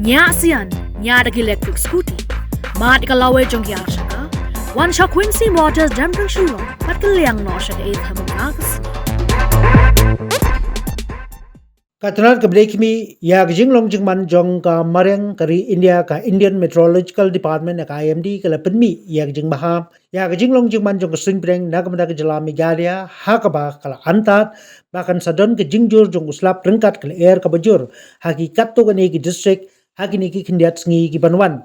Nya sian, nya dagi electric scooty. Mat ikalawe jong yar shaka. One shot Quincy Waters Jamrang Shulong. Pat kaliang no shaka eight hamunagas. Katranat ka break mi ya gajing long jingman jong ka marang kari India ka Indian Meteorological Department ka IMD ka lapan mi ya gajing maham ya gajing long jingman jong ka swing breng nagamada ka jala migalia hakaba kala antat bahkan sadon ka jingjur jong uslap rengkat kala air ka bajur hakikat to kani ki district hakini ki kindiat sngi ki banwan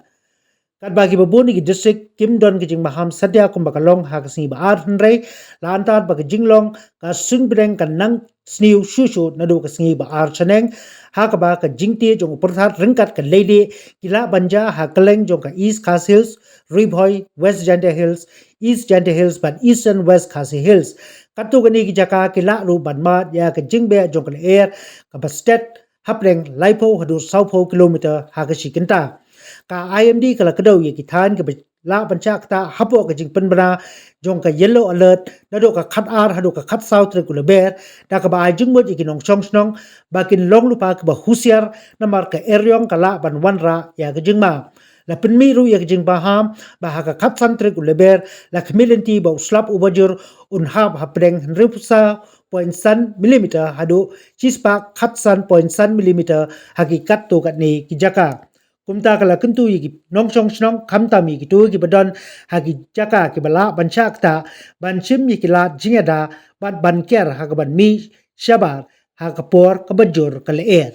kat bagi babuni ki district kim don ki jing maham sadya kum bakalong ha ka sngi ba ar hnrei la antat ba ka jinglong ka swing breng ka nang sniu shushu nadu ka sngi ba ar chaneng ha ka ba ka jingti jong uprathat rengkat ka lady kila banja ha kaleng jong ka east khas hills ribhoi west jante hills east jante hills ban eastern west khasi hills katu gani ki jaka kila ru banma ya ka jingbe jong ka air ka ba state hapreng laipo hadu saupo kilometer ha ka shikinta ka IMD kala kadau ye ki than ka la bancha ta hapo ka jing penbana jong ka yellow alert nado ka khat ar hado ka khat south regular bear da ka ba jing mo ki nong chong snong bakin long lupa ka ba husiar namar ka eryong kala ban wanra ya ka jing ma la penmi ru ya ka jing baham ba ha ka khat san regular bear la khmilenti ba slap ubajur un hab hapreng ripsa point san millimeter hado chispa khat san point san millimeter hakikat to ka ni ki jaka kumta kala kentu yigi nongchong snong kamta mi gitu gi badon hagi jaka ki bala banchak ta ban chim yiki la jingada ban ker ha ban mi shabar ha kapor kabajur kala air